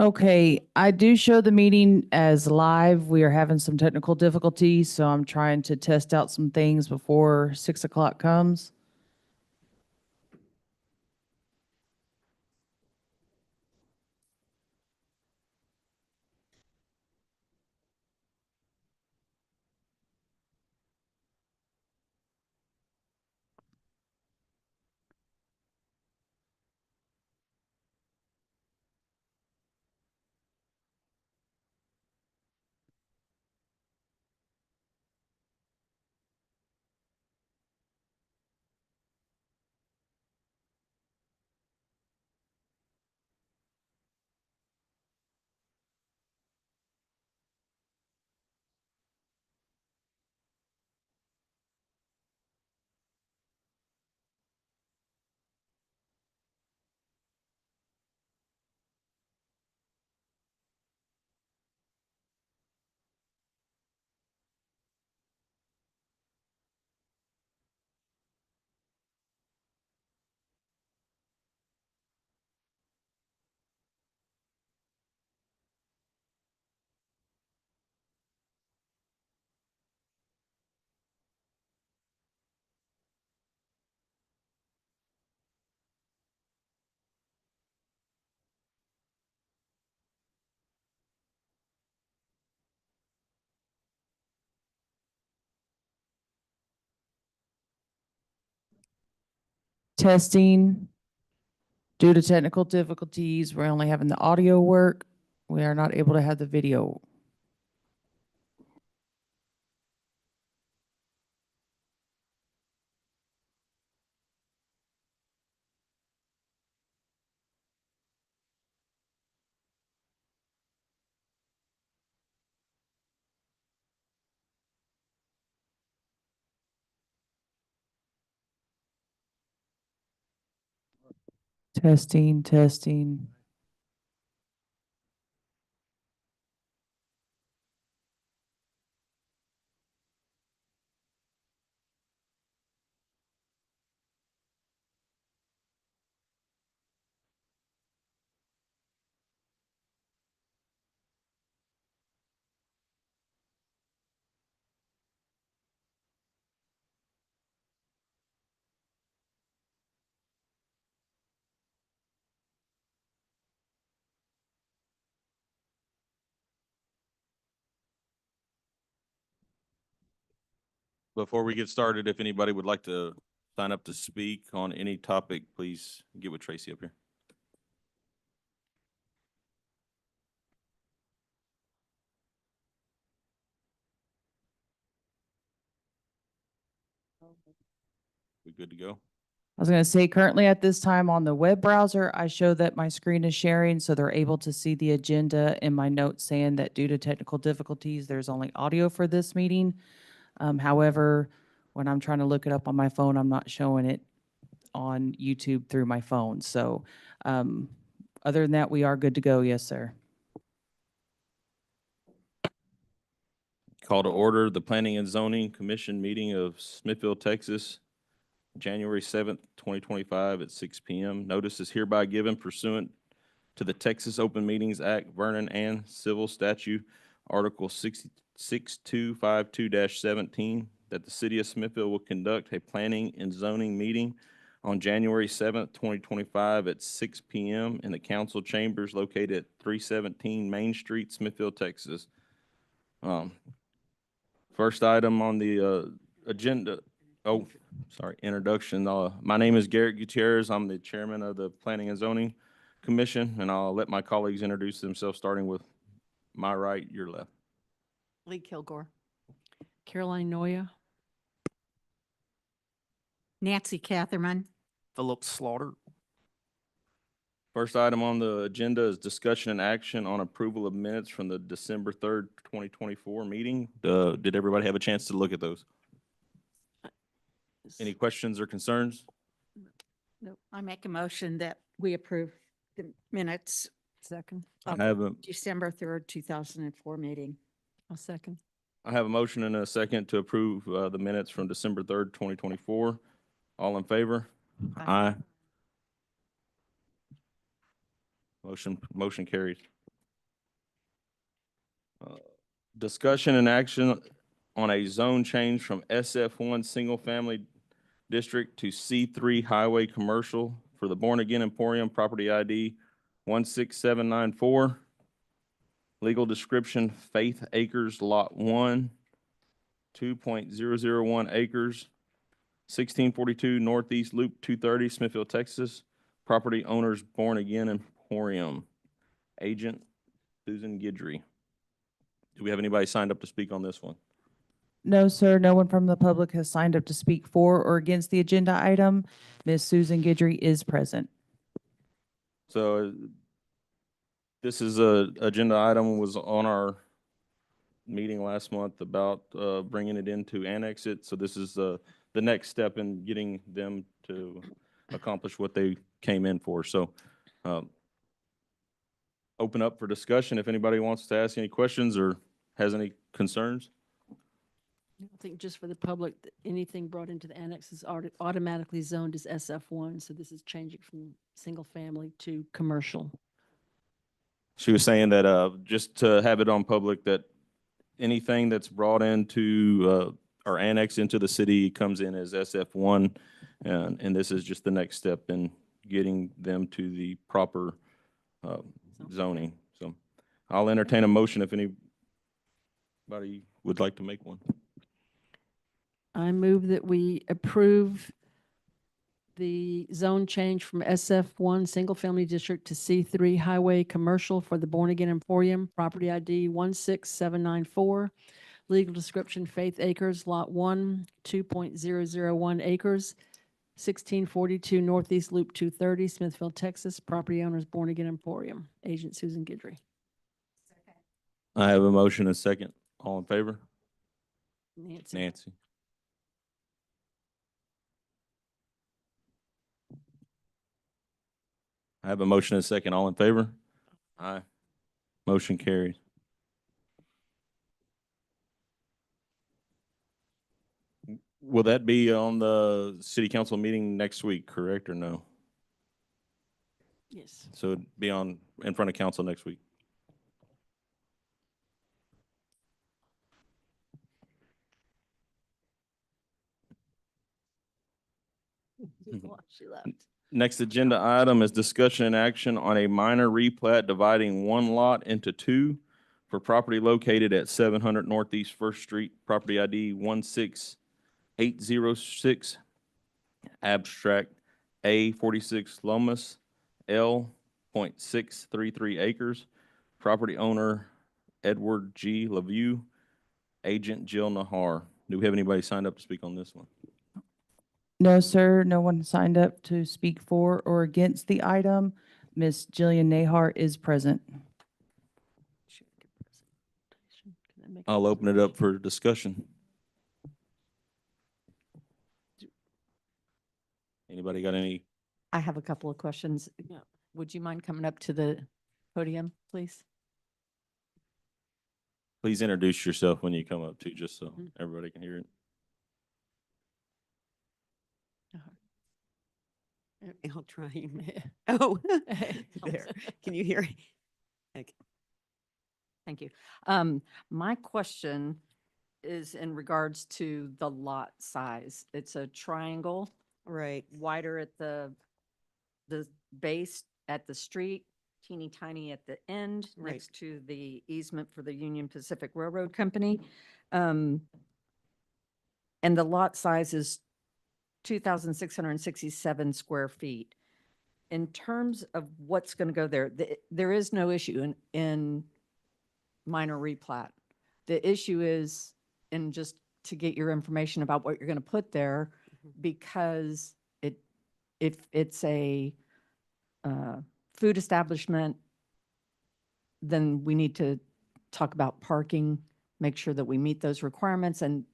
Okay, I do show the meeting as live. We are having some technical difficulties, so I'm trying to test out some things before 6 o'clock comes. Testing. Due to technical difficulties, we're only having the audio work. We are not able to have the video. Testing, testing. Before we get started, if anybody would like to sign up to speak on any topic, please get with Tracy up here. We good to go? I was going to say currently at this time on the web browser, I show that my screen is sharing so they're able to see the agenda and my notes saying that due to technical difficulties, there's only audio for this meeting. However, when I'm trying to look it up on my phone, I'm not showing it on YouTube through my phone. So other than that, we are good to go. Yes, sir. Call to order the Planning and Zoning Commission meeting of Smithville, Texas, January 7th, 2025 at 6 p.m. Notice is hereby given pursuant to the Texas Open Meetings Act, Vernon and Civil Statute, Article 6252-17, that the city of Smithville will conduct a planning and zoning meeting on January 7th, 2025 at 6 p.m. in the council chambers located at 317 Main Street, Smithville, Texas. First item on the agenda, introduction. My name is Garrett Gutierrez. I'm the chairman of the Planning and Zoning Commission, and I'll let my colleagues introduce themselves, starting with my right, your left. Lee Kilgore. Caroline Noya. Nancy Catherman. Philip Slaughter. First item on the agenda is discussion and action on approval of minutes from the December 3rd, 2024 meeting. Did everybody have a chance to look at those? Any questions or concerns? No, I make a motion that we approve the minutes. Second. I have a December 3rd, 2004 meeting. A second. I have a motion and a second to approve the minutes from December 3rd, 2024. All in favor? Aye. Motion carries. Discussion and action on a zone change from SF1 Single Family District to C3 Highway Commercial for the Born Again Emporium, property ID 16794. Legal description, Faith Acres, Lot 1, 2.001 acres, 1642 Northeast Loop 230, Smithville, Texas. Property owners, Born Again Emporium. Agent, Susan Guidry. Do we have anybody signed up to speak on this one? No, sir, no one from the public has signed up to speak for or against the agenda item. Ms. Susan Guidry is present. So this is a agenda item, was on our meeting last month about bringing it in to annex it. So this is the next step in getting them to accomplish what they came in for. So open up for discussion if anybody wants to ask any questions or has any concerns. I think just for the public, anything brought into the annex is automatically zoned as SF1. So this is changing from single family to commercial. She was saying that just to have it on public, that anything that's brought into or annexed into the city comes in as SF1, and this is just the next step in getting them to the proper zoning. So I'll entertain a motion if anybody would like to make one. I move that we approve the zone change from SF1 Single Family District to C3 Highway Commercial for the Born Again Emporium, property ID 16794. Legal description, Faith Acres, Lot 1, 2.001 acres, 1642 Northeast Loop 230, Smithville, Texas. Property owners, Born Again Emporium. Agent Susan Guidry. I have a motion and a second. All in favor? Nancy. Nancy. I have a motion and a second. All in favor? Aye. Motion carries. Will that be on the city council meeting next week, correct, or no? Yes. So it'd be in front of council next week. She left. Next agenda item is discussion and action on a minor replat dividing one lot into two for property located at 700 Northeast First Street, property ID 16806, abstract A46 Lomas, L.633 acres, property owner Edward G. LaVue, agent Jill Nahar. Do we have anybody signed up to speak on this one? No, sir, no one signed up to speak for or against the item. Ms. Jillian Nahar is present. I'll open it up for discussion. Anybody got any? I have a couple of questions. Yeah. Would you mind coming up to the podium, please? Please introduce yourself when you come up too, just so Mhm. everybody can hear it. I'll try. Oh, there. There. Can you hear? Okay. Thank you. My question is in regards to the lot size. It's a triangle, Right. wider at the base at the street, teeny tiny at the end, Right. next to the easement for the Union Pacific Railroad Company. And the lot size is 2,667 square feet. In terms of what's going to go there, there is no issue in minor replat. The issue is, and just to get your information about what you're going to put there, because if it's a food establishment, then we need to talk about parking, make sure that we meet those requirements, and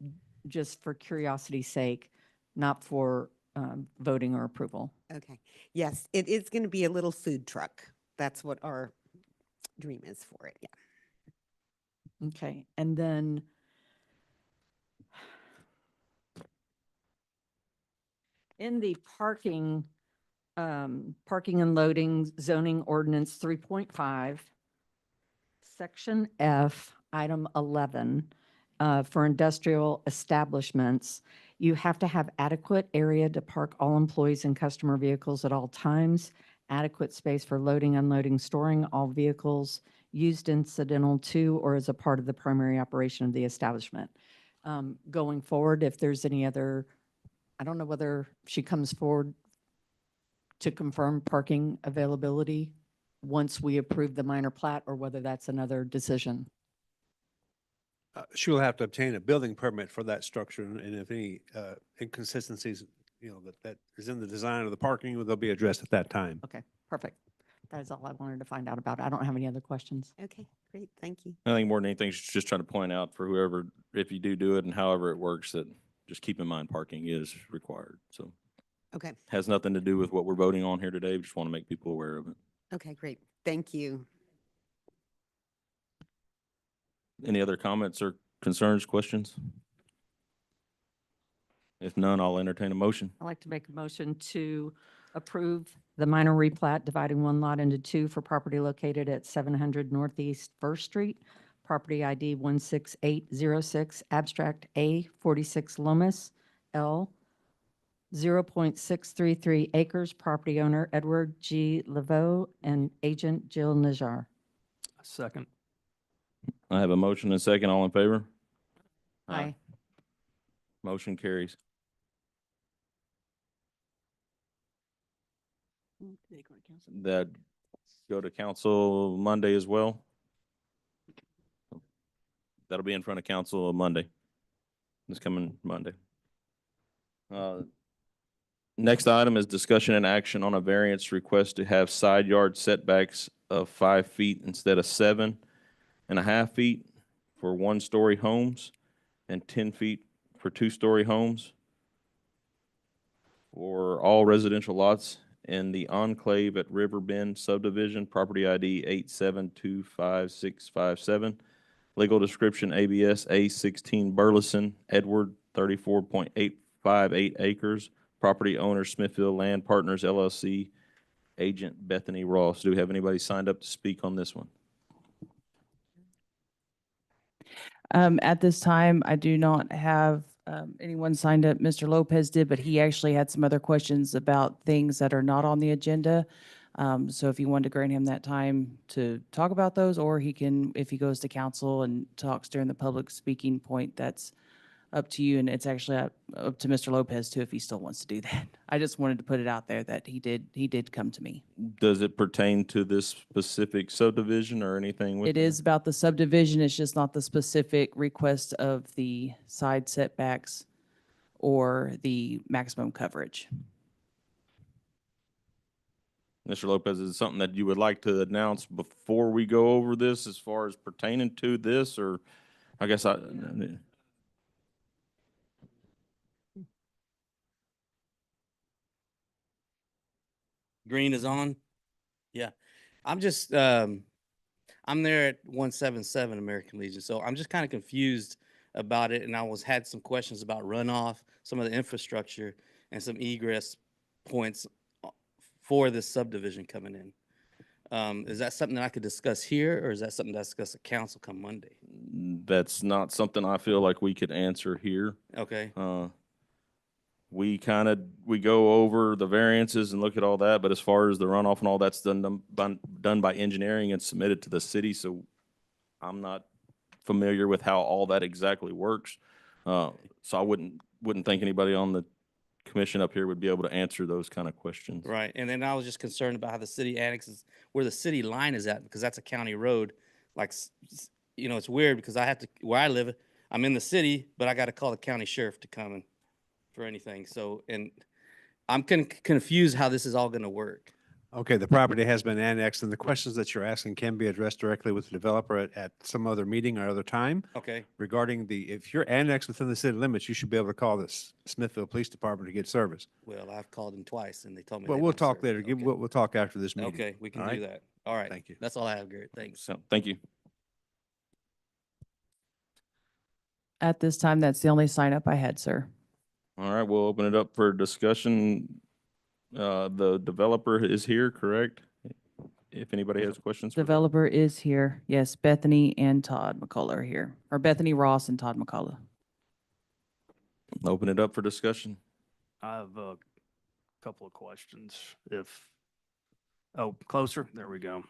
just for curiosity's sake, not for voting or approval. Okay. Yes, it is going to be a little food truck. That's what our dream is for it. Yeah. Okay, and then in the parking and loading zoning ordinance 3.5, section F, item 11, for industrial establishments, you have to have adequate area to park all employees and customer vehicles at all times, adequate space for loading, unloading, storing all vehicles used incidental to or as a part of the primary operation of the establishment. Going forward, if there's any other, I don't know whether she comes forward to confirm parking availability once we approve the minor plat, or whether that's another decision. She will have to obtain a building permit for that structure, and if any inconsistencies, that is in the design of the parking, they'll be addressed at that time. Okay, perfect. That is all I wanted to find out about. I don't have any other questions. Okay, great, thank you. I think more than anything, she's just trying to point out for whoever, if you do it and however it works, that just keep in mind parking is required. So Okay, has nothing to do with what we're voting on here today. We just want to make people aware of it. okay, great, thank you. Any other comments or concerns, questions? If none, I'll entertain a motion. I'd like to make a motion to approve the minor replat dividing one lot into two for property located at 700 Northeast First Street, property ID 16806, abstract A 46 Lomas, L 0.633 acres, property owner Edward G. Laveau and agent Jill Najar. Second. I have a motion and a second. All in favor? Aye. Motion carries. That go to council Monday as well. That'll be in front of council Monday. This coming Monday. Next item is discussion and action on a variance request to have side yard setbacks of 5 feet instead of 7.5 feet for one-story homes and 10 feet for two-story homes for all residential lots in the enclave at River Bend subdivision, property ID 8725657. Legal description ABS A16 Burleson, Edward 34.858 acres. Property owner Smithville Land Partners LLC, agent Bethany Ross. Do we have anybody signed up to speak on this one? At this time, I do not have anyone signed up. Mr. Lopez did, but he actually had some other questions about things that are not on the agenda. So if you wanted to grant him that time to talk about those, or he can, if he goes to council and talks during the public speaking point, that's up to you. And it's actually up to Mr. Lopez too, if he still wants to do that. I just wanted to put it out there that he did come to me. Does it pertain to this specific subdivision or anything with It is about the subdivision. It's just not the specific request of the side setbacks or the maximum coverage. Mr. Lopez, is it something that you would like to announce before we go over this as far as pertaining to this, or I guess Green is on. Yeah. I'm just, I'm there at 177 American Legion. So I'm just kind of confused about it. And had some questions about runoff, some of the infrastructure and some egress points for this subdivision coming in. Is that something that I could discuss here, or is that something to discuss at council come Monday? that's not something I feel like we could answer here. Okay. We go over the variances and look at all that, but as far as the runoff and all that's done by engineering and submitted to the city, so I'm not familiar with how all that exactly works. So I wouldn't think anybody on the commission up here would be able to answer those kind of questions. Right. And then I was just concerned about how the city annexes, where the city line is at, because that's a county road. Like, it's weird because where I live, I'm in the city, but I got to call the county sheriff to come for anything. So, and I'm confused how this is all going to work. Okay, the property has been annexed, and the questions that you're asking can be addressed directly with the developer at some other meeting or other time. Okay. Regarding if you're annexed within the city limits, you should be able to call the Smithville Police Department to get service. Well, I've called them twice and they told me. But they we'll don't talk serve. later. Okay. We'll talk after this meeting. Okay, we can All do right? that. All right. Thank you. That's all I have, Garrett. Thanks. So, thank you. At this time, that's the only sign up I had, sir. All right, we'll open it up for discussion. The developer is here, correct? if anybody has questions. for them. Developer is here. Yes, Bethany and Todd McCullough are here, or Bethany Ross and Todd McCullough. Open it up for discussion. I have a couple of questions. Closer, there we go.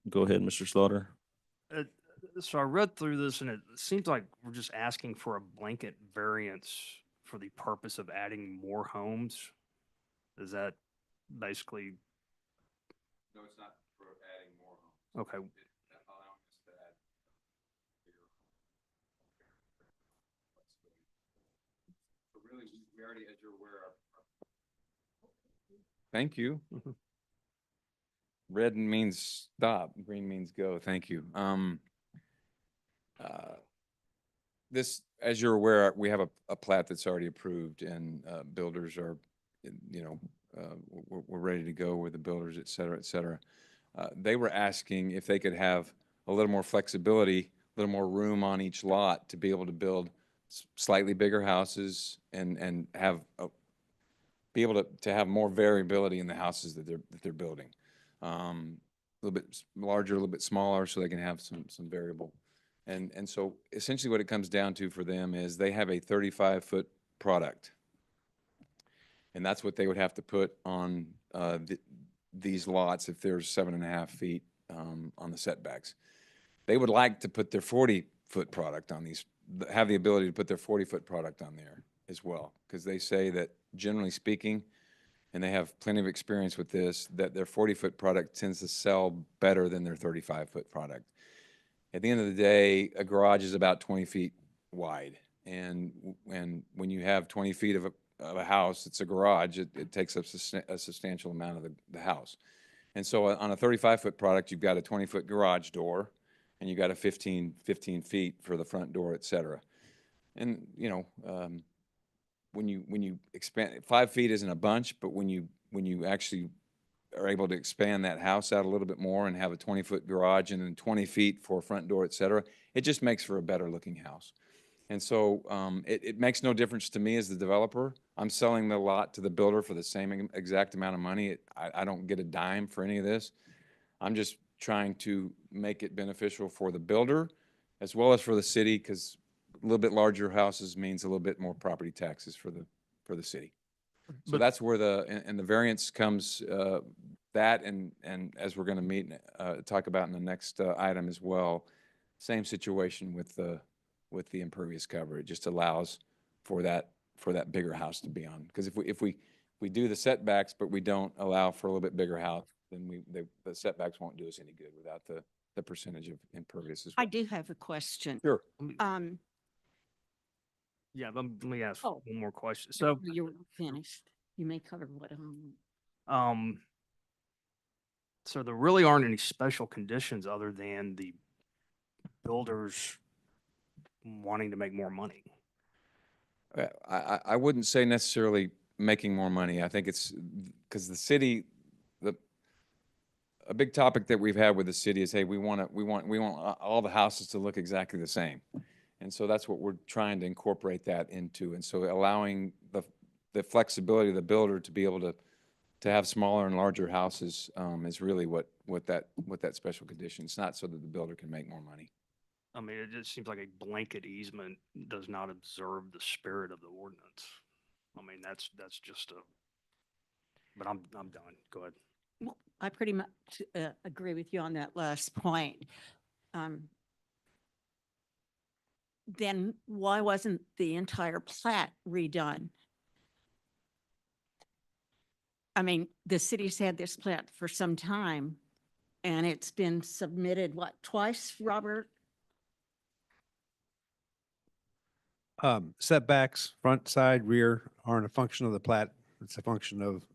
Go ahead, Mr. Slaughter. So I read through this and it seems like we're just asking for a blanket variance for the purpose of adding more homes. Is that basically? No, it's not for adding more homes. Okay, It's allowing us to add bigger flexibility. So really, we already, as you're aware, Thank you. Mhm. Red means stop, green means go. Thank you. This, as you're aware, we have a plat that's already approved and builders are, we're ready to go with the builders, et cetera, et cetera. They were asking if they could have a little more flexibility, a little more room on each lot to be able to build slightly bigger houses and have be able to have more variability in the houses that they're building. A little bit larger, a little bit smaller, so they can have some variable. And so essentially what it comes down to for them is they have a 35-foot product. And that's what they would have to put on these lots if there's 7.5 feet on the setbacks. They would like to put their 40-foot product on these, have the ability to put their 40-foot product on there as well. Because they say that generally speaking, and they have plenty of experience with this, that their 40-foot product tends to sell better than their 35-foot product. At the end of the day, a garage is about 20 feet wide. And when you have 20 feet of a house, it's a garage, it takes up a substantial amount of the house. And so on a 35-foot product, you've got a 20-foot garage door, and you've got a 15 feet for the front door, et cetera. And, when you expand, 5 feet isn't a bunch, but when you actually are able to expand that house out a little bit more and have a 20-foot garage and then 20 feet for a front door, et cetera, it just makes for a better looking house. And so it makes no difference to me as the developer. I'm selling the lot to the builder for the same exact amount of money. I don't get a dime for any of this. I'm just trying to make it beneficial for the builder as well as for the city, because a little bit larger houses means a little bit more property taxes for the city. So But- that's where the variance comes, that and as we're going to meet, talk about in the next item as well, same situation with the impervious cover. It just allows for that bigger house to be on. Because if we do the setbacks, but we don't allow for a little bit bigger house, then the setbacks won't do us any good without the percentage of impervious as well. I do have a question. Sure. Yeah, let me ask Oh. one more question. So, You're finished. You may cover what. so there really aren't any special conditions other than the builders wanting to make more money. I wouldn't say necessarily making more money. I think it's because the city, a big topic that we've had with the city is, hey, we want all the houses to look exactly the same. And so that's what we're trying to incorporate that into. And so allowing the flexibility of the builder to be able to have smaller and larger houses is really what that special condition. It's not so that the builder can make more money. I mean, it just seems like a blanket easement does not observe the spirit of the ordinance. I mean, that's just but I'm done. Go ahead. Well, I pretty much agree with you on that last point. Then why wasn't the entire plat redone? I mean, the city's had this plat for some time and it's been submitted, what, twice, Robert? Setbacks, front, side, rear aren't a function of the plat. It's a function of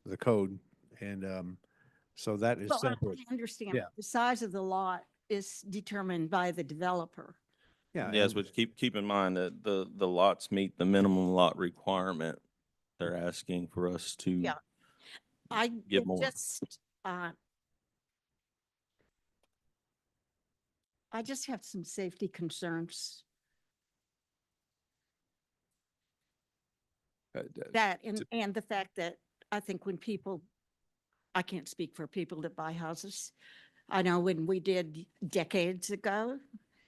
the code. And so that is Well, I separate. understand. Yeah. The size of the lot is determined by the developer. Yeah. Yes, and- but keep in mind that the lots meet the minimum lot requirement. They're asking for us to Yeah. I give it more. I just have some safety concerns Uh, that, to- and the fact that I think when people, I can't speak for people that buy houses. I know when we did decades ago,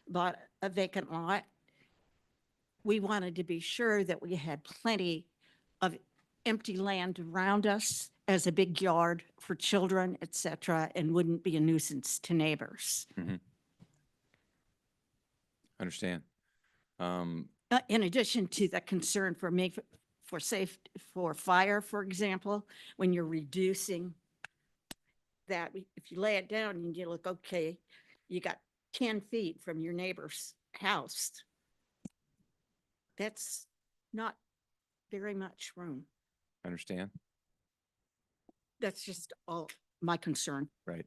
bought a vacant lot, we wanted to be sure that we had plenty of empty land around us as a big yard for children, et cetera, and wouldn't be a nuisance to neighbors. Understand. In addition to the concern for me, for safe, for fire, for example, when you're reducing that, if you lay it down and you look, okay, you got 10 feet from your neighbor's house. That's not very much room. Understand. That's just all my concern. Right.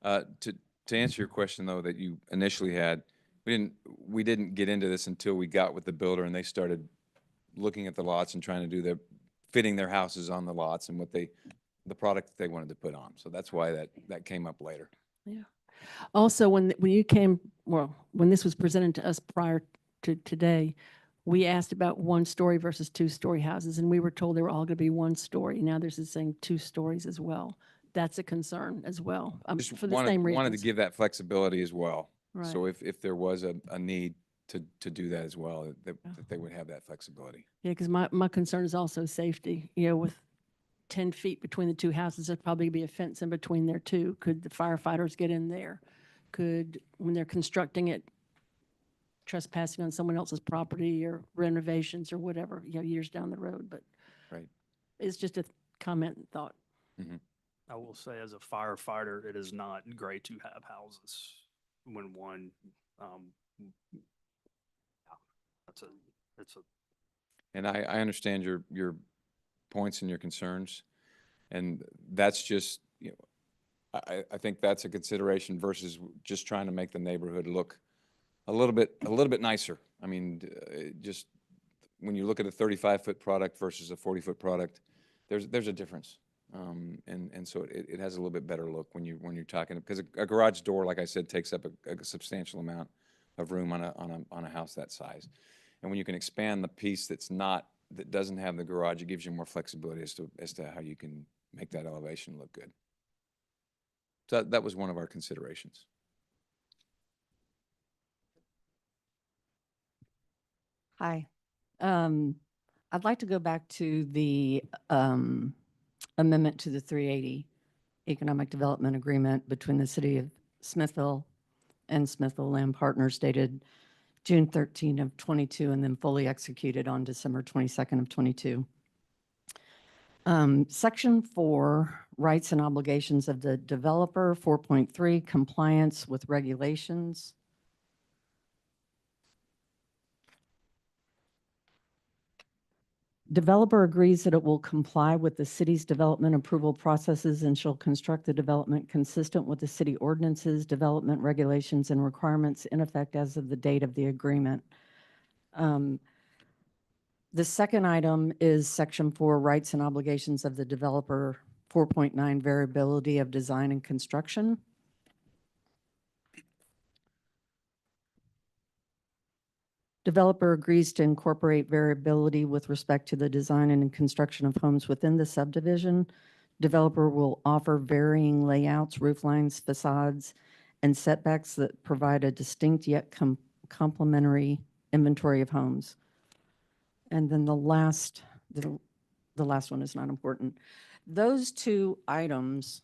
To answer your question though, that you initially had, we didn't get into this until we got with the builder and they started looking at the lots and trying to do fitting their houses on the lots and the product that they wanted to put on. So that's why that came up later. Yeah. Also, when you came, well, when this was presented to us prior to today, we asked about 1-story versus 2-story houses, and we were told they were all going to be 1-story. Now this is saying 2 stories as well. That's a concern as well, Just for the same reasons. wanted to give that flexibility as well. So Right. if there was a need to do that as well, that they would have that flexibility. Yeah, because my concern is also safety. You know, with 10 feet between the two houses, there'd probably be a fence in between there too. Could the firefighters get in there? Could, when they're constructing it, trespassing on someone else's property or renovations or whatever, you know, years down the road, but Right. it's just a comment and thought. I will say as a firefighter, it is not great to have houses when one, it's a, And I understand your points and your concerns. And that's just, you know, I think that's a consideration versus just trying to make the neighborhood look a little bit nicer. I mean, just when you look at a 35-foot product versus a 40-foot product, there's a difference. And so it has a little bit better look when you're talking, because a garage door, like I said, takes up a substantial amount of room on a house that size. And when you can expand the piece that doesn't have the garage, it gives you more flexibility as to how you can make that elevation look good. So that was one of our considerations. Hi. I'd like to go back to the amendment to the 380 Economic Development Agreement between the City of Smithville and Smithville Land Partners dated June 13 of 22 and then fully executed on December 22nd of 22. Section 4, rights and obligations of the developer, 4.3, compliance with regulations. Developer agrees that it will comply with the city's development approval processes and shall construct the development consistent with the city ordinances, development regulations, and requirements in effect as of the date of the agreement. The second item is Section 4, rights and obligations of the developer, 4.9, variability of design and construction. Developer agrees to incorporate variability with respect to the design and construction of homes within the subdivision. Developer will offer varying layouts, roof lines, facades, and setbacks that provide a distinct yet complementary inventory of homes. And then the last one is not important. Those two items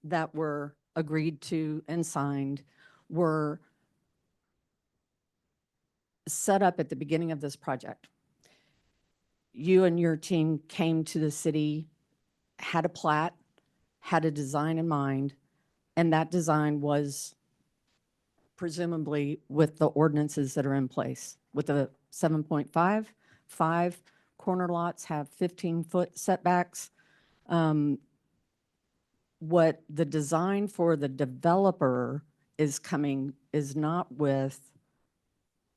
that were agreed to and signed were set up at the beginning of this project. You and your team came to the city, had a plat, had a design in mind, and that design was presumably with the ordinances that are in place. With the 7.5, 5 corner lots have 15-foot setbacks. What the design for the developer is not with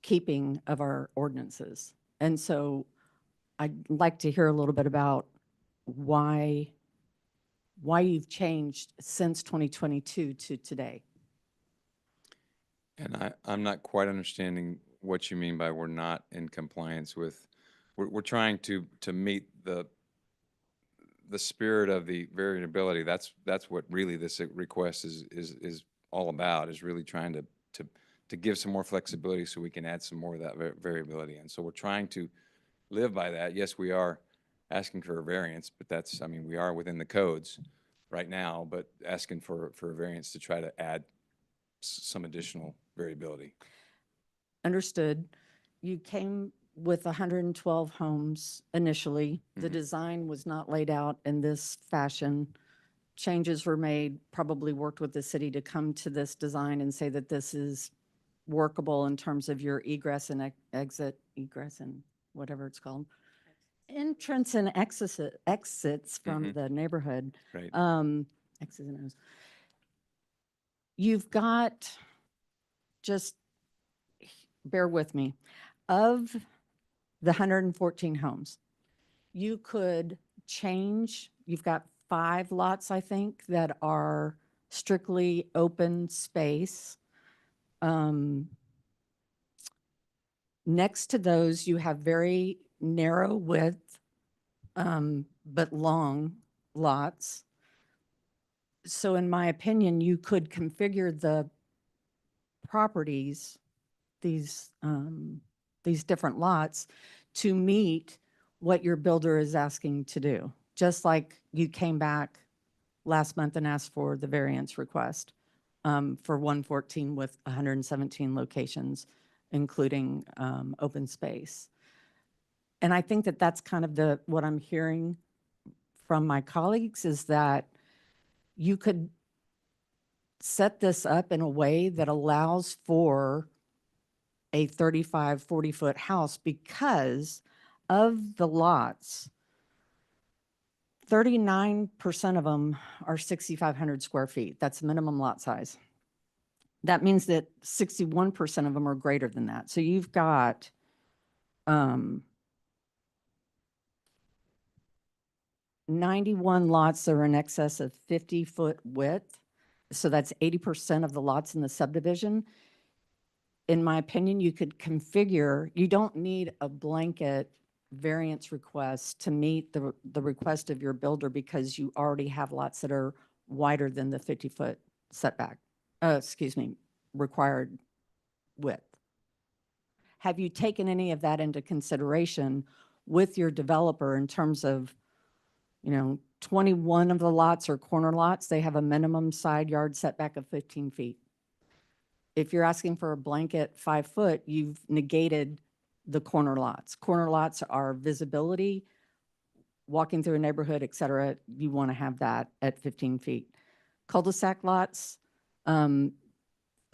keeping of our ordinances. And so I'd like to hear a little bit about why you've changed since 2022 to today. And I'm not quite understanding what you mean by we're not in compliance with, we're trying to meet the spirit of the variability, that's what really this request is all about, is really trying to give some more flexibility so we can add some more of that variability. And so we're trying to live by that. Yes, we are asking for a variance, but that's, I mean, we are within the codes right now, but asking for a variance to try to add some additional variability. Understood. You came with 112 homes initially. The Mhm. design was not laid out in this fashion. Changes were made, probably worked with the city to come to this design and say that this is workable in terms of your egress and egress and whatever it's called. Entrance and exits from Mhm. the neighborhood. Right. X's and O's. You've got, just bear with me, of the 114 homes, you could change, you've got 5 lots, I think, that are strictly open space. Next to those, you have very narrow width, but long lots. So in my opinion, you could configure the properties, these different lots, to meet what your builder is asking to do. Just like you came back last month and asked for the variance request for 114 with 117 locations, including open space. And I think that that's kind of what I'm hearing from my colleagues, is that you could set this up in a way that allows for a 35, 40-foot house, because of the lots, 39% of them are 6,500 square feet. That's minimum lot size. That means that 61% of them are greater than that. So you've got 91 lots that are in excess of 50-foot width. So that's 80% of the lots in the subdivision. In my opinion, you could configure, you don't need a blanket variance request to meet the request of your builder, because you already have lots that are wider than the 50-foot setback, required width. Have you taken any of that into consideration with your developer in terms of, 21 of the lots are corner lots, they have a minimum side yard setback of 15 feet. If you're asking for a blanket 5-foot, you've negated the corner lots. Corner lots are visibility, walking through a neighborhood, et cetera. You want to have that at 15 feet. Cul-de-sac lots, some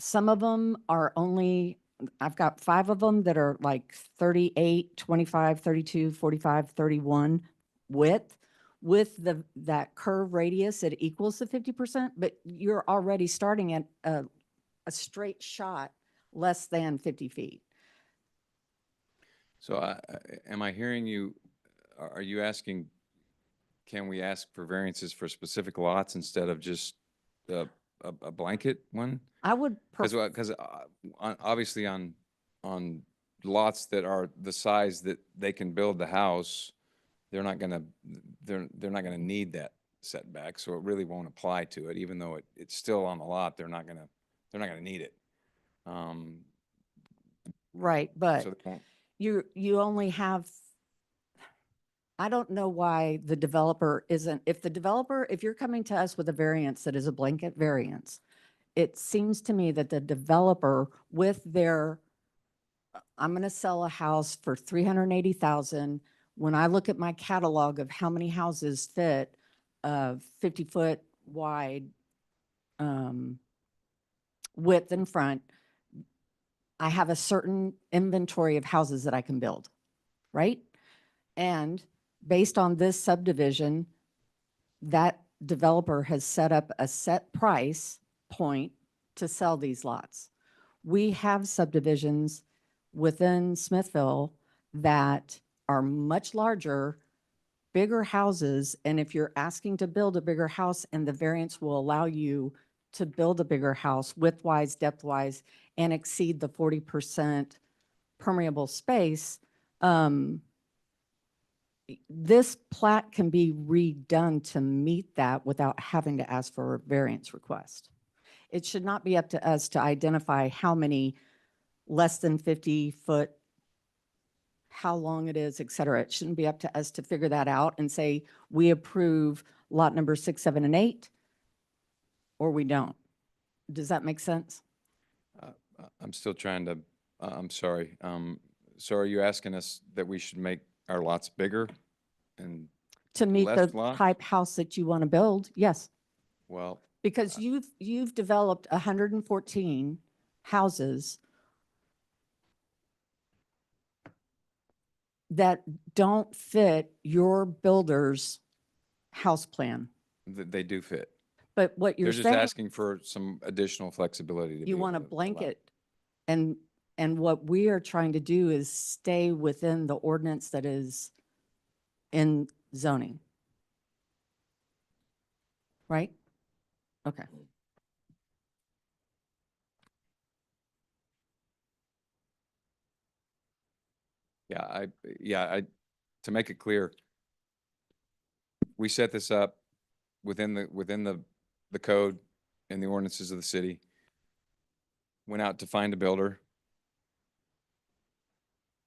of them are only, I've got 5 of them that are like 38, 25, 32, 45, 31 width. With that curve radius, it equals the 50%, but you're already starting at a straight shot less than 50 feet. So am I hearing you, are you asking, can we ask for variances for specific lots instead of just a blanket one? I would, Because obviously on lots that are the size that they can build the house, they're not gonna need that setback, so it really won't apply to it, even though it's still on the lot. They're not gonna need it. right, but So they won't. you only have, I don't know why the developer isn't, if you're coming to us with a variance that is a blanket variance, it seems to me that the developer with their, I'm going to sell a house for 380,000. When I look at my catalog of how many houses fit 50-foot wide width in front, I have a certain inventory of houses that I can build, right? And based on this subdivision, that developer has set up a set price point to sell these lots. We have subdivisions within Smithville that are much larger, bigger houses, and if you're asking to build a bigger house and the variance will allow you to build a bigger house width-wise, depth-wise, and exceed the 40% permeable space, this plat can be redone to meet that without having to ask for a variance request. It should not be up to us to identify how many less than 50-foot, how long it is, et cetera. It shouldn't be up to us to figure that out and say, we approve lot number 6, 7, and 8, or we don't. Does that make sense? I'm still trying to, I'm sorry. So are you asking us that we should make our lots bigger? And, To meet Less the lots? type house that you want to build, yes. well, Because you've developed 114 houses that don't fit your builder's house plan. they do fit. But what you're They're just saying, asking for some additional flexibility to be you able want a to allow. blanket. And what we are trying to do is stay within the ordinance that is in zoning. Right? Okay. To make it clear, we set this up within the code and the ordinances of the city. Went out to find a builder,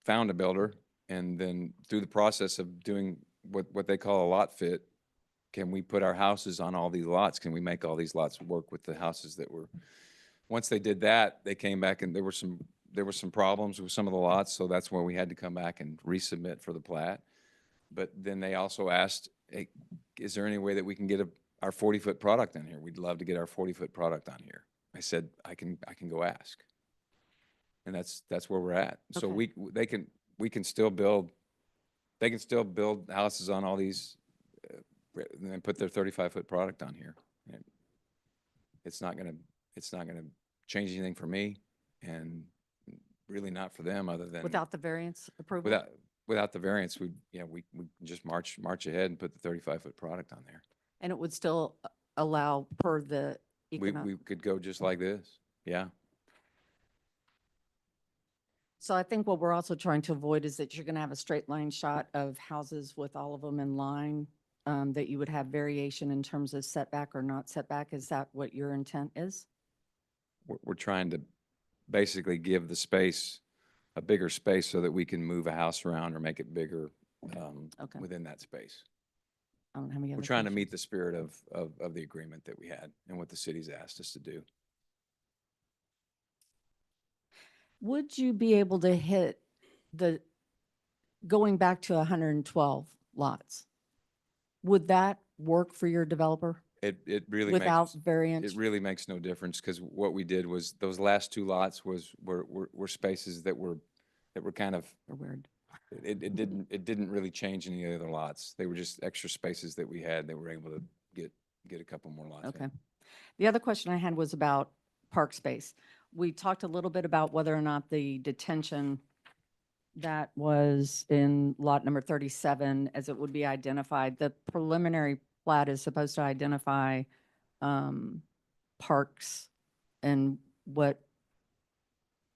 found a builder, and then through the process of doing what they call a lot fit, can we put our houses on all these lots? Can we make all these lots work with the houses that were, once they did that, they came back and there were some problems with some of the lots, so that's where we had to come back and resubmit for the plat. But then they also asked, hey, is there any way that we can get our 40-foot product on here? We'd love to get our 40-foot product on here. I said, I can go ask. And that's where we're at. So Okay. we can still build, they can still build houses on all these and put their 35-foot product on here. And it's not gonna change anything for me and really not for them other than. Without the variance approval? Without the variance, we can just march ahead and put the 35-foot product on there. And it would still allow per the economic. We could go just like this. Yeah. So I think what we're also trying to avoid is that you're going to have a straight line shot of houses with all of them in line, that you would have variation in terms of setback or not setback. Is that what your intent is? We're trying to basically give the space, a bigger space so that we can move a house around or make it bigger Okay. within that space. I don't have any other We're trying to questions. meet the spirit of the agreement that we had and what the city's asked us to do. Would you be able to hit going back to 112 lots? Would that work for your developer It really without makes, variance? it really makes no difference because what we did was those last two lots were spaces that were kind of, Or weird. it didn't really change any of the other lots. They were just extra spaces that we had that were able to get a couple more lots. Okay. The other question I had was about park space. We talked a little bit about whether or not the detention that was in lot number 37, as it would be identified, the preliminary plat is supposed to identify parks and what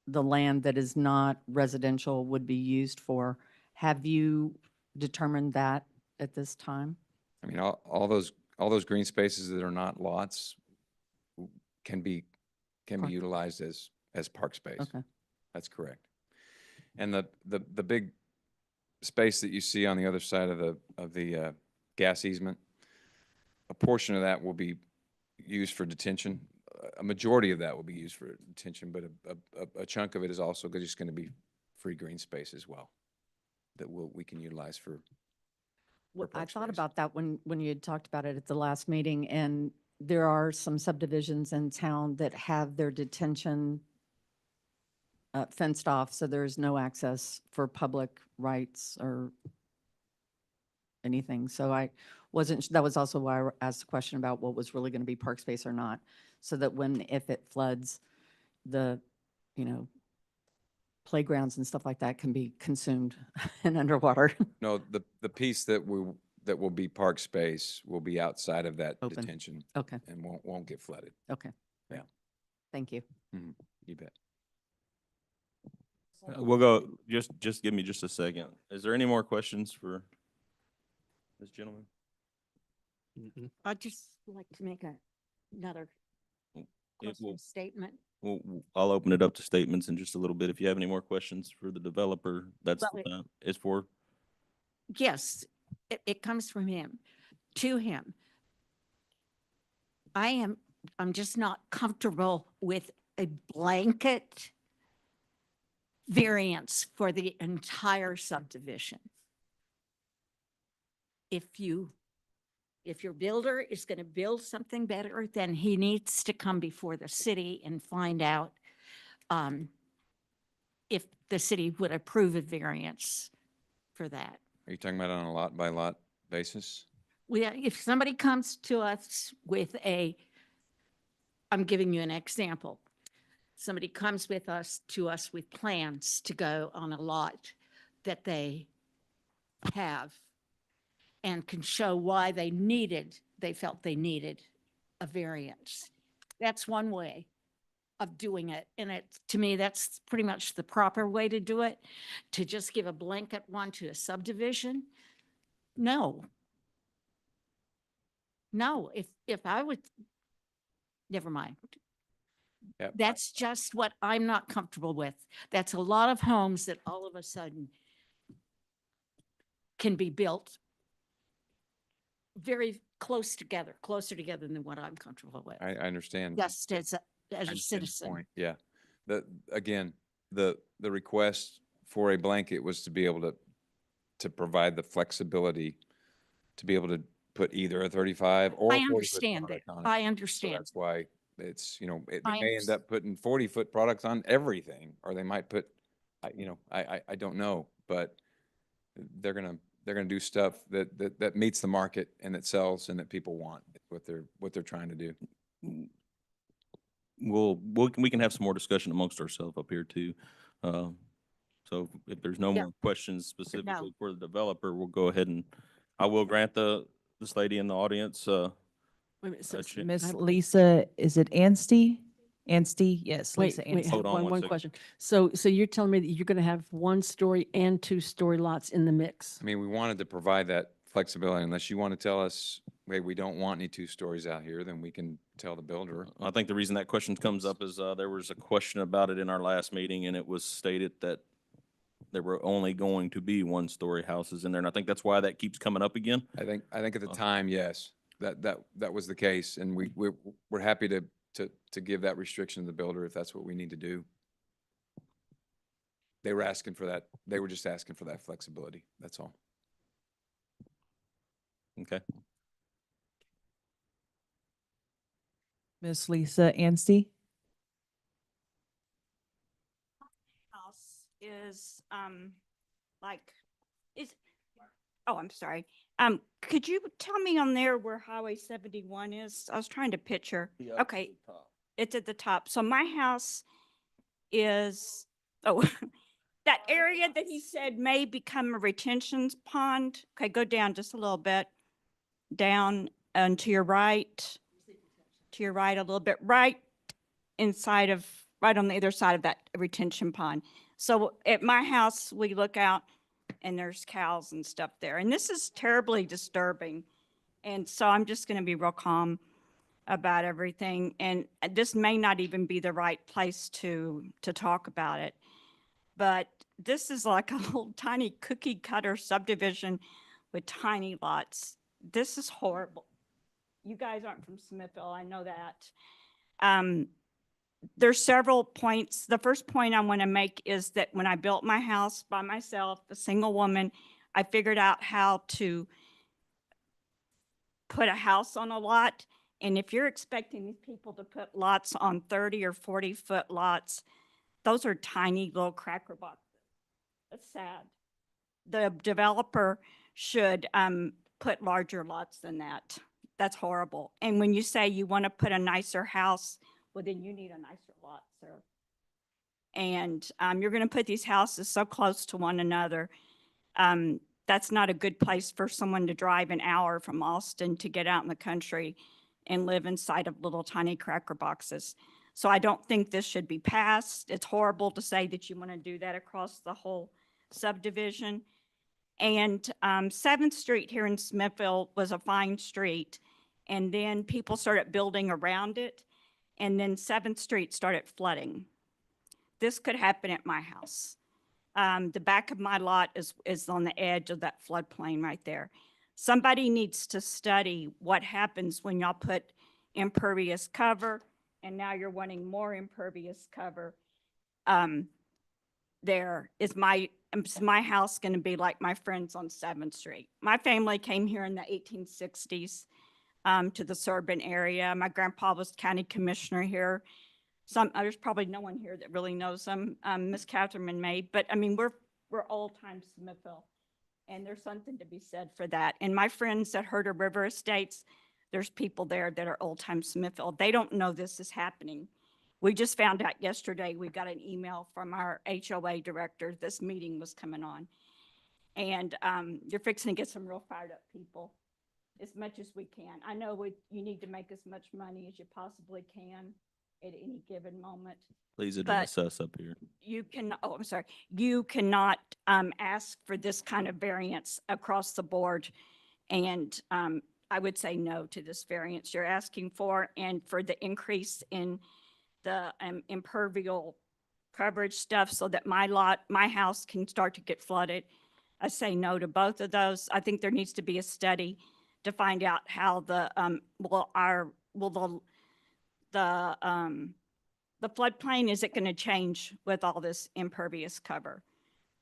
the land that is not residential would be used for. Have you determined that at this time? I mean, all those green spaces that are not lots can be Park. utilized as park space. Okay. That's correct. And the big space that you see on the other side of the gas easement, a portion of that will be used for detention. A majority of that will be used for detention, but a chunk of it is also just going to be free green space as well that we can utilize for. Well, I park thought space. about that when you had talked about it at the last meeting, and there are some subdivisions in town that have their detention fenced off, so there's no access for public rights or anything. So I wasn't, that was also why I asked the question about what was really going to be park space or not, so that if it floods, the, playgrounds and stuff like that can be consumed and underwater. No, the piece that will be park space will be outside of that Open. detention Okay, and won't get flooded. okay. Yeah. Thank you. You bet. We'll go, just give me just a second. Is there any more questions for Ms. Gentleman? I'd just like to make another It question will, statement. I'll open it up to statements in just a little bit. If you have any more questions for the developer, that's Well, the time. It's for. Yes, it comes from him, to him. I'm just not comfortable with a blanket variance for the entire subdivision. If your builder is going to build something better, then he needs to come before the city and find out if the city would approve a variance for that. Are you talking about on a lot by lot basis? If somebody comes to us with I'm giving you an example. Somebody comes to us with plans to go on a lot that they have and can show why they felt they needed a variance. That's one way of doing it. And to me, that's pretty much the proper way to do it. To just give a blanket one to a subdivision. No. No, if I would, never mind. Yep. That's just what I'm not comfortable with. That's a lot of homes that all of a sudden can be built very closer together than what I'm comfortable with. I understand. Just as I a understand the citizen. point. Yeah. Again, the request for a blanket was to be able to provide the flexibility to be able to put either a 35 or I 40-foot understand that. product on it. I So understand. that's why it's, they I may end up putting 40-foot products on everything, or they might put, I don't know, but they're gonna do stuff that meets the market and that sells and that people want, what they're trying to do. We can have some more discussion amongst ourselves up here too. So if there's no Yeah. more questions specifically for the developer, we'll go ahead and I will grant this lady in the audience, Wait a minute, I Miss have- Lisa, is it Anstey? Anstey, yes, Wait, Lisa wait, Anstey. Hold on one one second. question. So you're telling me that you're going to have 1-story and 2-story lots in the mix? I mean, we wanted to provide that flexibility. Unless you want to tell us, hey, we don't want any 2 stories out here, then we can tell the builder. I think the reason that question comes up is there was a question about it in our last meeting, and it was stated that there were only going to be 1-story houses in there, and I think that's why that keeps coming up again. I think at the time, yes, that was the case, and we're happy to give that restriction to the builder if that's what we need to do. They were asking for that. They were just asking for that flexibility. That's all. Okay. Miss Lisa Anstey? House is, like, I'm sorry. Could you tell me on there where Highway 71 is? I was trying to picture. Okay, it's at the top. So my house is, that area that he said may become a retention pond. Okay, go down just a little bit. Down and to your right a little bit, right on the other side of that retention pond. So at my house, we look out and there's cows and stuff there. And this is terribly disturbing. And so I'm just going to be real calm about everything. And this may not even be the right place to talk about it. But this is like a little tiny cookie cutter subdivision with tiny lots. This is horrible. You guys aren't from Smithville, I know that. There's several points. The first point I want to make is that when I built my house by myself, a single woman, I figured out how to put a house on a lot. And if you're expecting these people to put lots on 30 or 40-foot lots, those are tiny little cracker boxes. That's sad. The developer should put larger lots than that. That's horrible. And when you say you want to put a nicer house, well, then you need a nicer lot, sir. And you're going to put these houses so close to one another. That's not a good place for someone to drive an hour from Austin to get out in the country and live inside of little tiny cracker boxes. So I don't think this should be passed. It's horrible to say that you want to do that across the whole subdivision. And 7th Street here in Smithville was a fine street. And then people started building around it. And then 7th Street started flooding. This could happen at my house. The back of my lot is on the edge of that floodplain right there. Somebody needs to study what happens when y'all put impervious cover, and now you're wanting more impervious cover. Is my house going to be like my friends on 7th Street? My family came here in the 1860s to the suburban area. My grandpa was county commissioner here. There's probably no one here that really knows them, Miss Catherine May, but I mean, we're old time Smithville, and there's something to be said for that. And my friends that Herder River Estates, there's people there that are old time Smithville. They don't know this is happening. We just found out yesterday, we got an email from our HOA director, this meeting was coming on. And you're fixing to get some real fired up people, as much as we can. I know you need to make as much money as you possibly can at any given moment. Please address us up here. You cannot ask for this kind of variance across the board. And I would say no to this variance you're asking for, and for the increase in the impervious coverage stuff so that my house can start to get flooded. I say no to both of those. I think there needs to be a study to find out how the floodplain, is it going to change with all this impervious cover?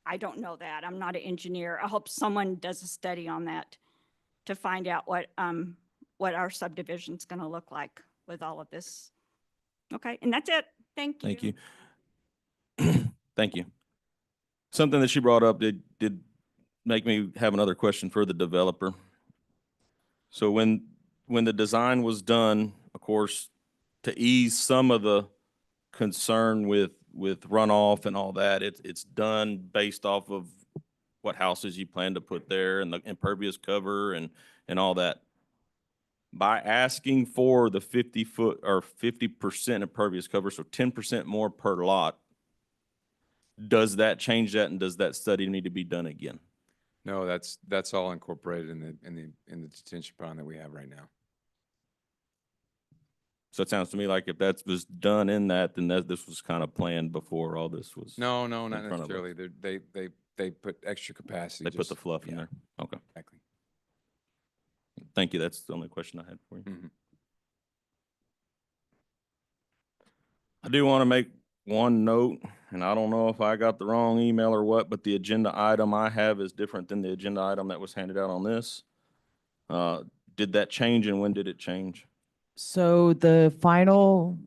I don't know that. I'm not an engineer. I hope someone does a study on that to find out what our subdivision's going to look like with all of this. Okay, and that's it. Thank you. Thank you. Thank you. Something that she brought up did make me have another question for the developer. So when the design was done, of course, to ease some of the concern with runoff and all that, it's done based off of what houses you plan to put there and the impervious cover and all that. By asking for the 50-foot or 50% impervious cover, so 10% more per lot, does that change that, and does that study need to be done again? No, that's all incorporated in the detention pond that we have right now. So it sounds to me like if that was done in that, then this was kind of planned before all this was. No, not in front of us. necessarily. They put extra capacity. They put the just- fluff in yeah, there. Okay. Exactly. Thank you. That's the only question I had for you. Mhm. I do want to make one note, and I don't know if I got the wrong email or what, but the agenda item I have is different than the agenda item that was handed out on this. Did that change, and when did it change? So the final,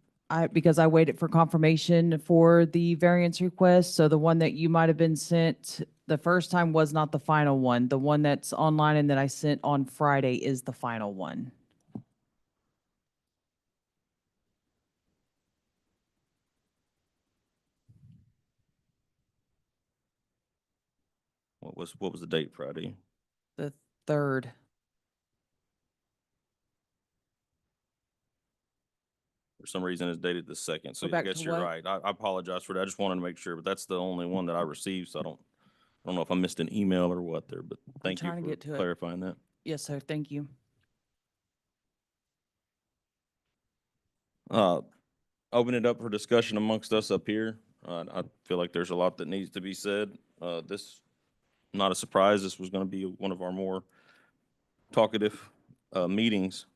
because I waited for confirmation for the variance request, so the one that you might have been sent the first time was not the final one. The one that's online and that I sent on Friday is the final one. What was the date Friday? The 3rd. For some reason, it's dated the 2nd, so Go I back to guess you're what? right. I apologize for that. I just wanted to make sure, but that's the only one that I received, so I don't know if I missed an email or what there, but thank you trying to for get to it. clarifying that. Yes, sir. Thank you. Open it up for discussion amongst us up here. I feel like there's a lot that needs to be said. This, not a surprise, this was going to be one of our more talkative meetings.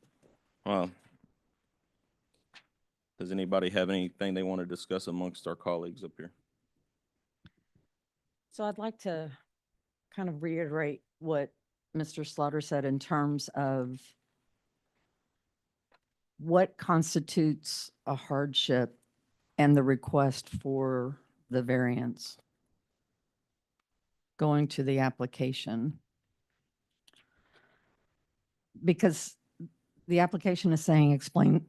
Does anybody have anything they want to discuss amongst our colleagues up here? So I'd like to kind of reiterate what Mr. Slaughter said in terms of what constitutes a hardship and the request for the variance. Going to the application. Because the application is saying explain,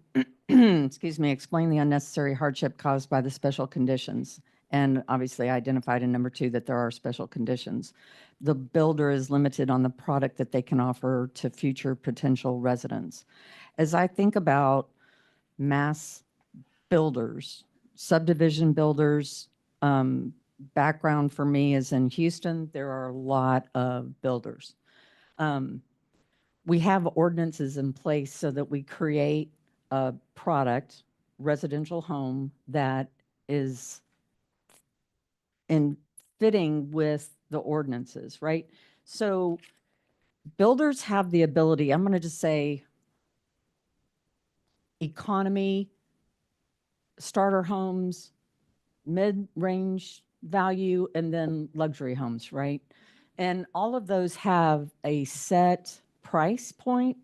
excuse me, explain the unnecessary hardship caused by the special conditions. And obviously identified in number 2 that there are special conditions. The builder is limited on the product that they can offer to future potential residents. As I think about mass builders, subdivision builders, background for me is in Houston, there are a lot of builders. We have ordinances in place so that we create a product, residential home, that is in fitting with the ordinances, right? So builders have the ability, I'm going to just say economy, starter homes, mid-range value, and then luxury homes, right? And all of those have a set price point,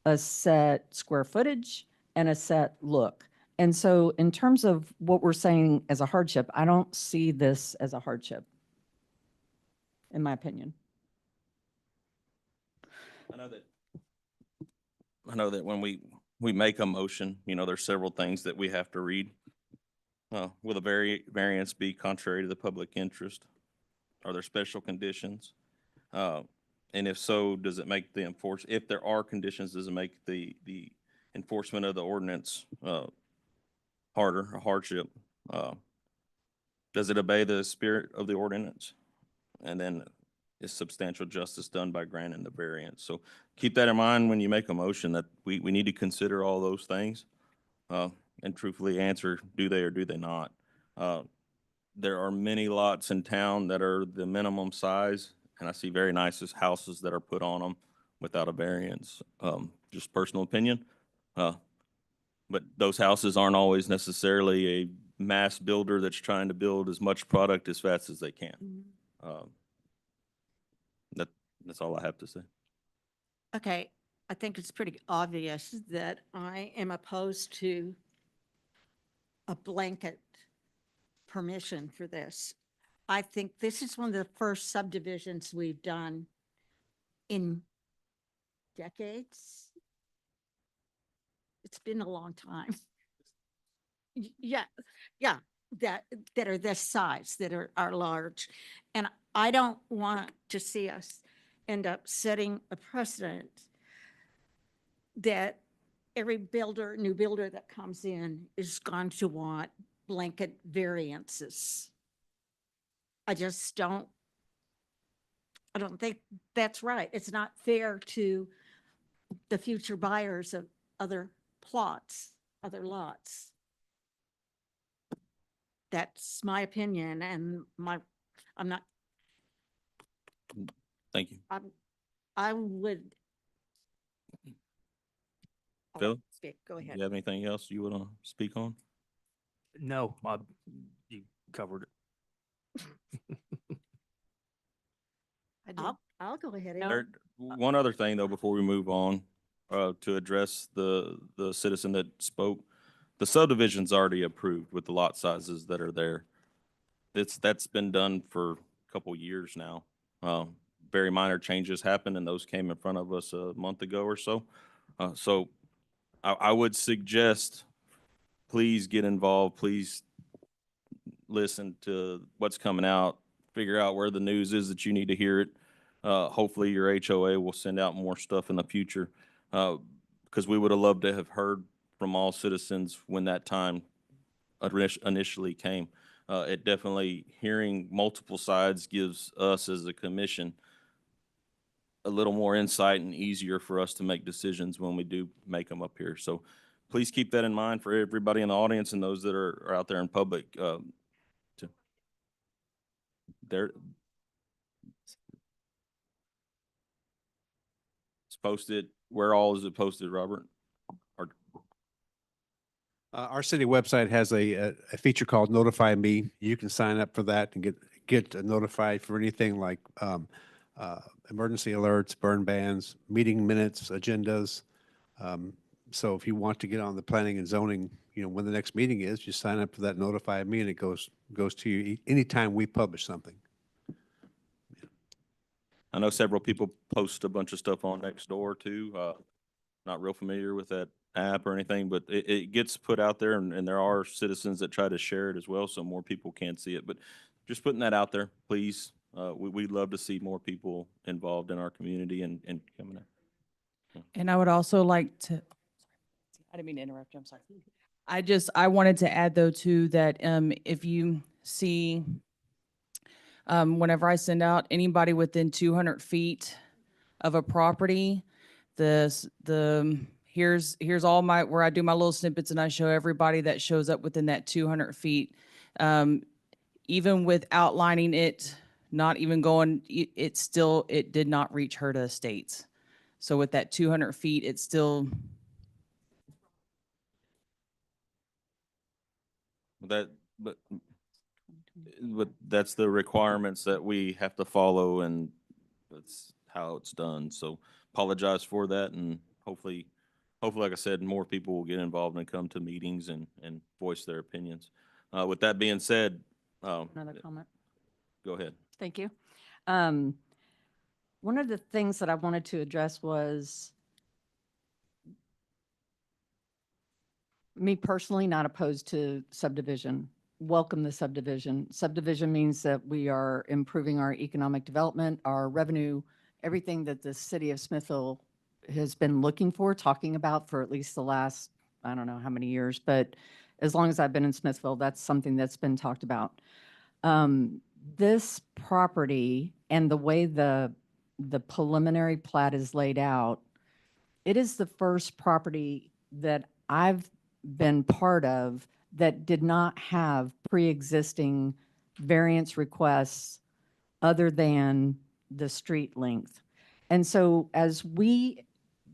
a set square footage, and a set look. And so in terms of what we're saying as a hardship, I don't see this as a hardship, in my opinion. I know that when we make a motion, you know, there's several things that we have to read. Will the variance be contrary to the public interest? Are there special conditions? And if so, does it make the if there are conditions, does it make the enforcement of the ordinance harder, a hardship? Does it obey the spirit of the ordinance? And then is substantial justice done by granting the variance? So keep that in mind when you make a motion, that we need to consider all those things and truthfully answer, do they or do they not? There are many lots in town that are the minimum size, and I see very nice houses that are put on them without a variance. Just personal opinion. But those houses aren't always necessarily a mass builder that's trying to build as much product as fast as they can. That's all I have to say. Okay, I think it's pretty obvious that I am opposed to a blanket permission for this. I think this is one of the first subdivisions we've done in decades. It's been a long time. Yeah, yeah, that are this size, that are large. And I don't want to see us end up setting a precedent that every builder, new builder that comes in is going to want blanket variances. I just don't, I don't think that's right. It's not fair to the future buyers of other plots, other lots. That's my opinion, and I'm not, Thank you. I would. I'll Phil? speak. Go Do ahead. you have anything else you want to speak on? No, you covered it. I'll go ahead. One other thing though, before we move on, to address the citizen that spoke, the subdivision's already approved with the lot sizes that are there. That's been done for a couple years now. Very minor changes happened and those came in front of us a month ago or so. So I would suggest, please get involved, please listen to what's coming out, figure out where the news is that you need to hear it. Hopefully your HOA will send out more stuff in the future, because we would have loved to have heard from all citizens when that time initially came. It definitely, hearing multiple sides gives us as a commission a little more insight and easier for us to make decisions when we do make them up here. So please keep that in mind for everybody in the audience and those that are out there in public. There, it's posted. Where all is it posted, Robert? Or Our city website has a feature called Notify Me. You can sign up for that and get notified for anything like emergency alerts, burn bans, meeting minutes, agendas. So if you want to get on the planning and zoning, when the next meeting is, just sign up for that Notify Me, and it goes to you anytime we publish something. I know several people post a bunch of stuff on Nextdoor too. Not real familiar with that app or anything, but it gets put out there, and there are citizens that try to share it as well, so more people can see it. But just putting that out there, please. We'd love to see more people involved in our community and coming in. And I would also like to, I didn't mean to interrupt you, I'm sorry. I wanted to add though too, that if you see Whenever I send out anybody within 200 feet of a property, here's all my, where I do my little snippets and I show everybody that shows up within that 200 feet. Even with outlining it, not even going, it did not reach HERDA estates. So with that 200 feet, it's still, That, but that's the requirements that we have to follow, and that's how it's done. So apologize for that, and hopefully, like I said, more people will get involved and come to meetings and voice their opinions. With that being said, Another comment. go ahead. Thank you. One of the things that I wanted to address was me personally not opposed to subdivision. Welcome the subdivision. Subdivision means that we are improving our economic development, our revenue, everything that the city of Smithville has been looking for, talking about for at least the last, I don't know how many years, but as long as I've been in Smithville, that's something that's been talked about. This property and the way the preliminary plat is laid out, it is the first property that I've been part of that did not have pre-existing variance requests other than the street length. And so as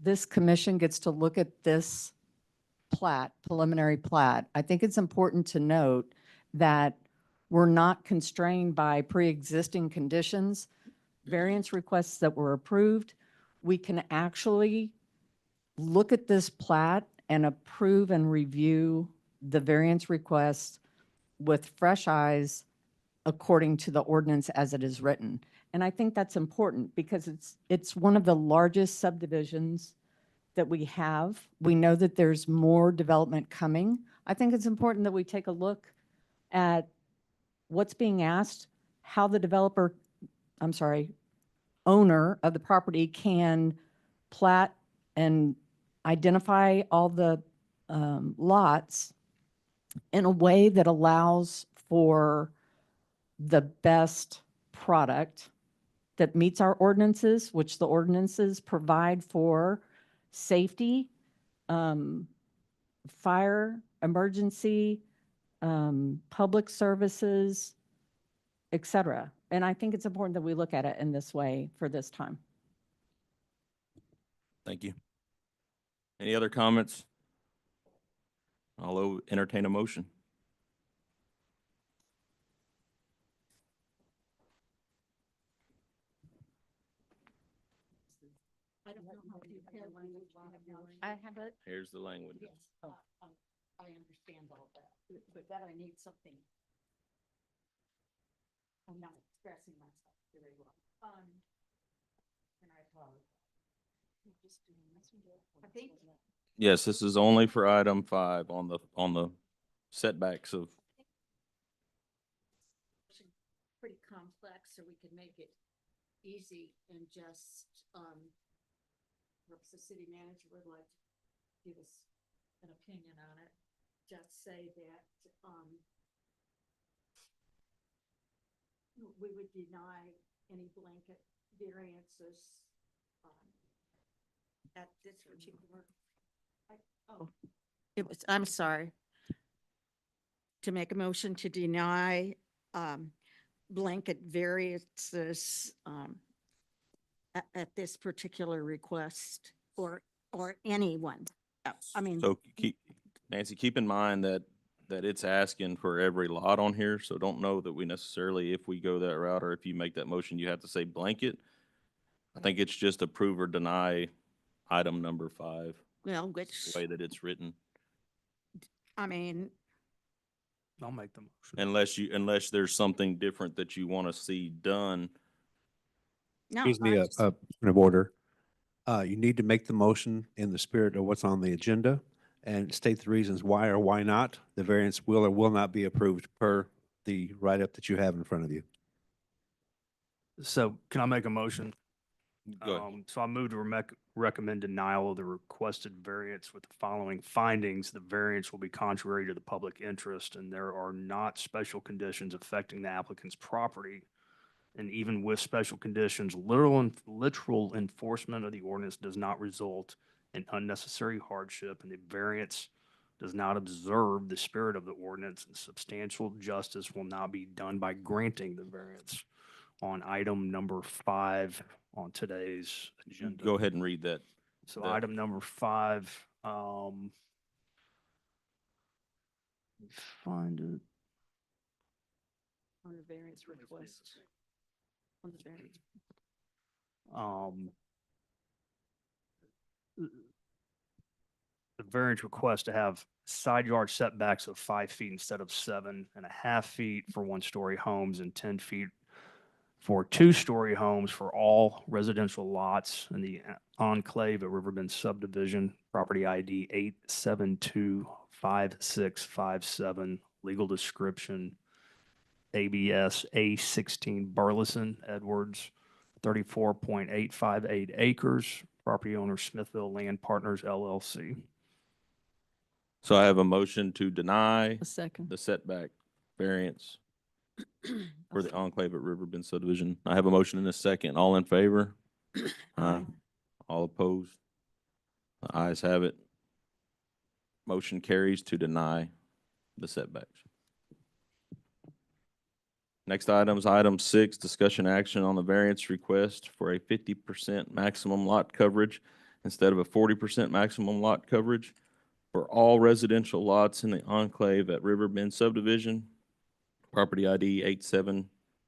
this commission gets to look at this plat, preliminary plat, I think it's important to note that we're not constrained by pre-existing conditions, variance requests that were approved. We can actually look at this plat and approve and review the variance request with fresh eyes according to the ordinance as it is written. And I think that's important because it's one of the largest subdivisions that we have. We know that there's more development coming. I think it's important that we take a look at what's being asked, how the owner of the property can plat and identify all the lots in a way that allows for the best product that meets our ordinances, which the ordinances provide for safety, fire, emergency, public services, et cetera. And I think it's important that we look at it in this way for this time. Thank you. Any other comments? I'll entertain a motion. I don't know how you have language. I have it. Here's the language. Yes. I understand all that, but that I need something. I'm not expressing myself very well. And I apologize. I think. Yes, this is only for item 5 on the setbacks of. Pretty complex, so we can make it easy and just, perhaps the city manager would like to give us an opinion on it. Just say that, we would deny any blanket variances, at this particular. It was, I'm sorry. To make a motion to deny, blanket variances, at this particular request or anyone. I mean. So Nancy, keep in mind that it's asking for every lot on here, so don't know that we necessarily, if we go that route or if you make that motion, you have to say blanket. I think it's just approve or deny item number 5, Well, the which, way that it's written. I mean, I'll make the motion. Unless there's something different that you want to see done. no. Excuse me, I a just- point of order. You need to make the motion in the spirit of what's on the agenda and state the reasons why or why not the variance will or will not be approved per the write-up that you have in front of you. So can I make a motion? Go ahead. So I move to recommend denial of the requested variance with the following findings. The variance will be contrary to the public interest and there are not special conditions affecting the applicant's property And even with special conditions, literal enforcement of the ordinance does not result in unnecessary hardship, and the variance does not observe the spirit of the ordinance, and substantial justice will not be done by granting the variance on item number 5 on today's agenda. Go ahead and read that. So that. item number 5, let me find it. On the variance request. On the variance. The variance request to have side yard setbacks of 5 feet instead of 7.5 feet for one-story homes and 10 feet for two-story homes for all residential lots in the enclave at Riverbend subdivision, property ID 8725657, legal description ABS A16 Burleson Edwards, 34.858 acres, property owner Smithville Land Partners LLC. So I have a motion to deny A second. the setback variance for the enclave at Riverbend subdivision. I have a motion and a second. All in favor? Aye. All opposed? The ayes have it. Motion carries to deny the setbacks. Next item is item 6, discussion action on the variance request for a 50% maximum lot coverage instead of a 40% maximum lot coverage for all residential lots in the enclave at Riverbend subdivision, property ID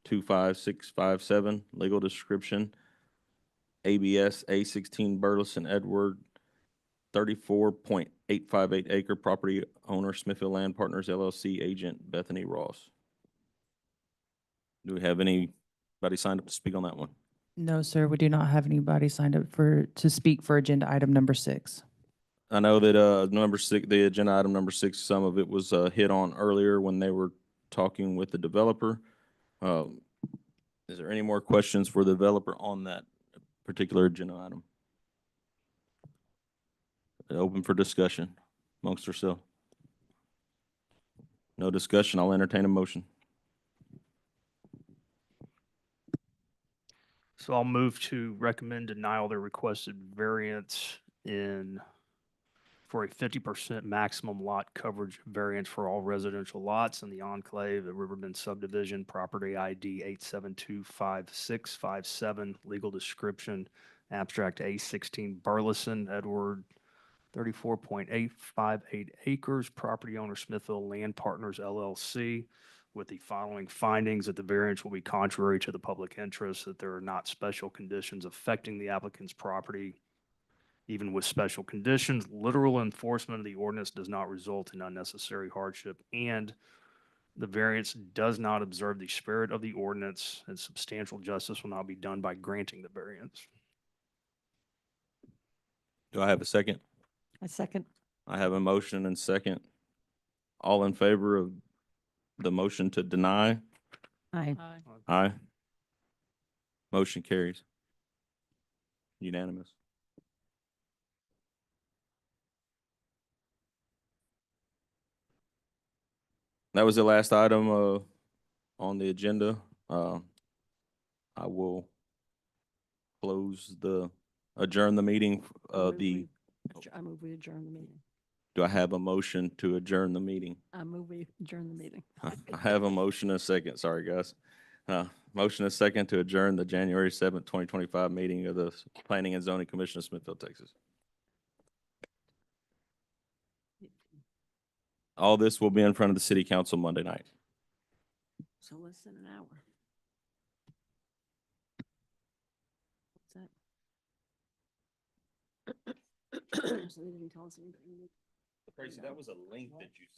8725657, legal description ABS A16 Burleson Edward, 34.858 acre, property owner Smithville Land Partners LLC, agent Bethany Ross. Do we have anybody signed up to speak on that one? No, sir, we do not have anybody signed up to speak for agenda item number 6. I know that number 6, the agenda item number 6, some of it was hit on earlier when they were talking with the developer. Is there any more questions for the developer on that particular agenda item? Open for discussion amongst ourselves. No discussion, I'll entertain a motion. So I'll move to recommend denial of the requested variance for a 50% maximum lot coverage variance for all residential lots in the enclave at Riverbend subdivision, property ID 8725657, legal description, abstract A16 Burleson Edward, 34.858 acres, property owner Smithville Land Partners LLC, with the following findings: that the variance will be contrary to the public interest, that there are not special conditions affecting the applicant's property. Even with special conditions, literal enforcement of the ordinance does not result in unnecessary hardship, and the variance does not observe the spirit of the ordinance, and substantial justice will not be done by granting the variance. Do I have a second? A second. I have a motion and second. All in favor of the motion to deny? Aye. Aye. Motion carries. Unanimous. That was the last item on the agenda. I will adjourn the meeting. I move we adjourn the meeting. Do I have a motion to adjourn the meeting? I move we adjourn the meeting. I have a motion and a second. Sorry, guys. Motion and a second to adjourn the January 7th, 2025 meeting of the Planning and Zoning Commission of Smithville, Texas. All this will be in front of the city council Monday night. So less than an hour. What's that? So they didn't tell us anything. Tracy, that was a link that you